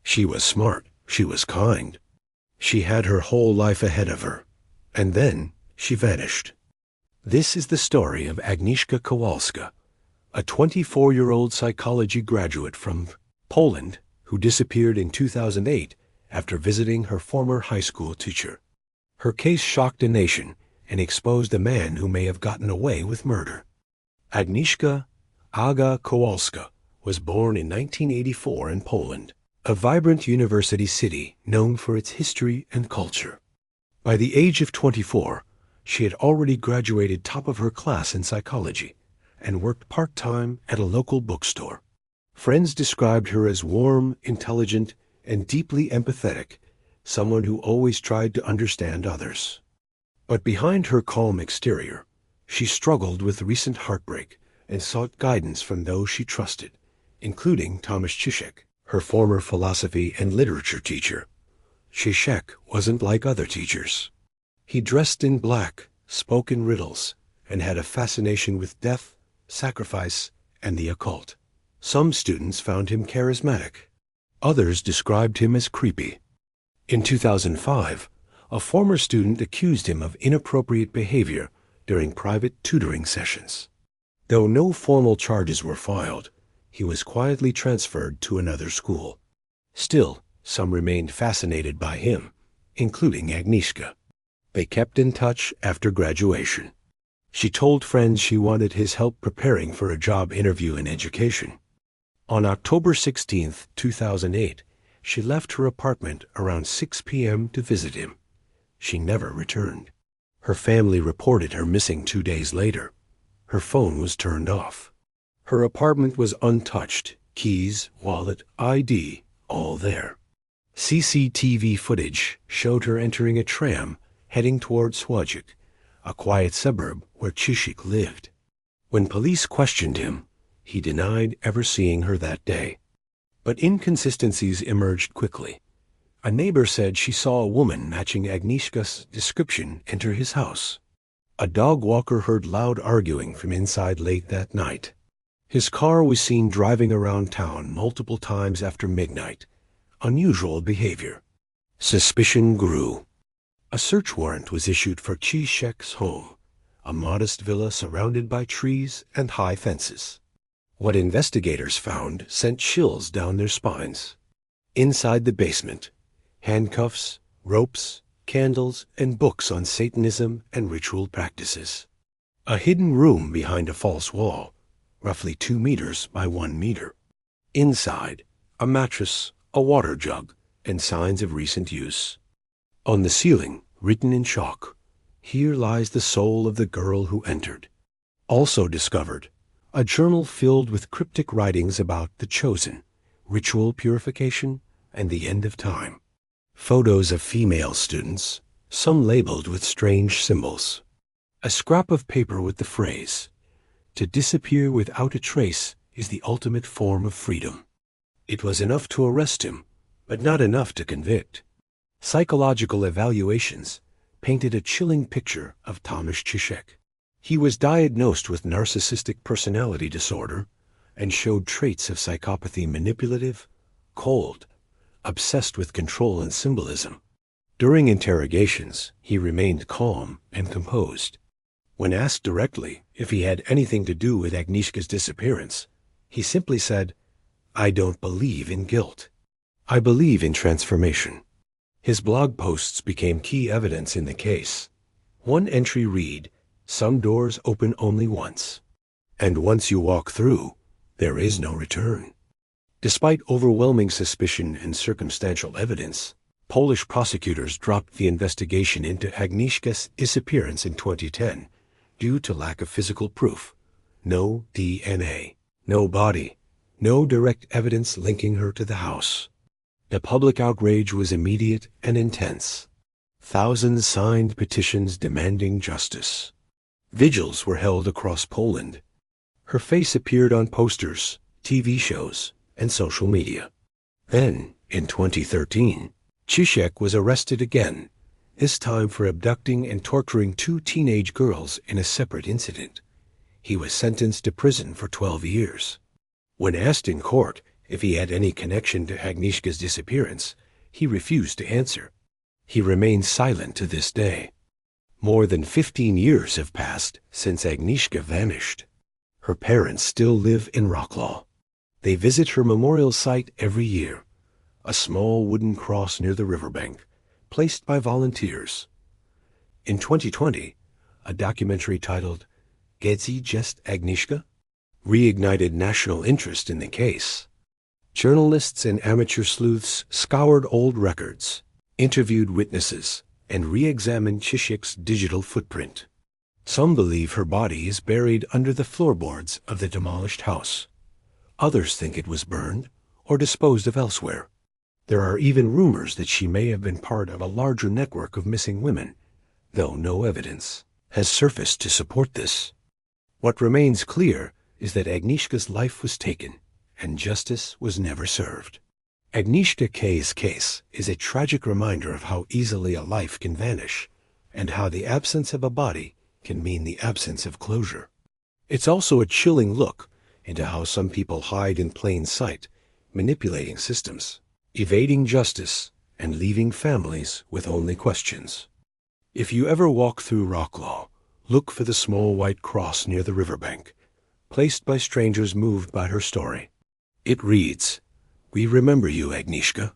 She was smart. She was kind. She had her whole life ahead of her. And then she vanished. This is the story of Agnieszka K, a 24-year-old psychology graduate from Poland who disappeared in 2008 after visiting her former high school teacher. Her case shocked a nation and exposed a man who may have gotten away with murder. Agnieszka K was born in 1984 in Poland, a vibrant university city known for its history and culture. By the age of 24, she had already graduated top of her class in psychology and worked part-time at a local bookstore. Friends described her as warm, intelligent, and deeply empathetic, someone who always tried to understand others. But behind her calm exterior, she struggled with recent heartbreak and sought guidance from those she trusted, including Tomasz Zizek, her former philosophy and literature teacher. Zizek wasn't like other teachers. He dressed in black, spoke in riddles, and had a fascination with death, sacrifice, and the occult. Some students found him charismatic. Others described him as creepy. In 2005, a former student accused him of inappropriate behavior during private tutoring sessions. Though no formal charges were filed, he was quietly transferred to another school. Still, some remained fascinated by him, including Agnieszka. They kept in touch after graduation. She told friends she wanted his help preparing for a job interview in education. On October 16, 2008, she left her apartment around 6 p.m. to visit him. She never returned. Her family reported her missing 2 days later. Her phone was turned off. Her apartment was untouched, keys, wallet, ID, all there. CCTV footage showed her entering a tram heading towards Wrocław, a quiet suburb where Zizek lived. When police questioned him, he denied ever seeing her that day. But inconsistencies emerged quickly. A neighbor said she saw a woman matching Agnieszka's description enter his house. A dog walker heard loud arguing from inside late that night. His car was seen driving around town multiple times after midnight. Unusual behavior. Suspicion grew. A search warrant was issued for Zizek's home, a modest villa surrounded by trees and high fences. What investigators found sent chills down their spines. Inside the basement, handcuffs, ropes, candles, and books on Satanism and ritual practices. A hidden room behind a false wall, roughly 2 meters by 1 meter. Inside, a mattress, a water jug, and signs of recent use. On the ceiling, written in chalk, "Here lies the soul of the girl who entered." Also discovered, a journal filled with cryptic writings about the chosen, ritual purification, and the end of time. Photos of female students, some labeled with strange symbols. A scrap of paper with the phrase, "To disappear without a trace is the ultimate form of freedom." It was enough to arrest him, but not enough to convict. Psychological evaluations painted a chilling picture of Tomasz Zizek. He was diagnosed with narcissistic personality disorder and showed traits of psychopathy: manipulative, cold, obsessed with control and symbolism. During interrogations, he remained calm and composed. When asked directly if he had anything to do with Agnieszka's disappearance, he simply said, "I don't believe in guilt. I believe in transformation." His blog posts became key evidence in the case. One entry read, "Some doors open only once, and once you walk through, there is no return." Despite overwhelming suspicion and circumstantial evidence, Polish prosecutors dropped the investigation into Agnieszka's disappearance in 2010 due to lack of physical proof. No DNA, no body, no direct evidence linking her to the house. The public outrage was immediate and intense. Thousands signed petitions demanding justice. Vigils were held across Poland. Her face appeared on posters, TV shows, and social media. Then, in 2013, Zizek was arrested again, this time for abducting and torturing 2 teenage girls in a separate incident. He was sentenced to prison for 12 years. When asked in court If he had any connection to Agnieszka's disappearance, he refused to answer. He remains silent to this day. More than 15 years have passed since Agnieszka vanished. Her parents still live in Wrocław. They visit her memorial site every year, a small wooden cross near the riverbank, placed by volunteers. In 2020, a documentary titled Gdzie jest Agnieszka reignited national interest in the case. Journalists and amateur sleuths scoured old records, interviewed witnesses, and re-examined Krzysiek's digital footprint. Some believe her body is buried under the floorboards of the demolished house. Others think it was burned or disposed of elsewhere. There are even rumors that she may have been part of a larger network of missing women, though no evidence has surfaced to support this. What remains clear is that Agnieszka's life was taken, and justice was never served. Agnieszka K's case is a tragic reminder of how easily a life can vanish, and how the absence of a body can mean the absence of closure. It's also a chilling look into how some people hide in plain sight, manipulating systems, evading justice, and leaving families with only questions. If you ever walk through Wrocław, look for the small white cross near the riverbank, placed by strangers moved by her story. It reads, "We remember you, Agnieszka.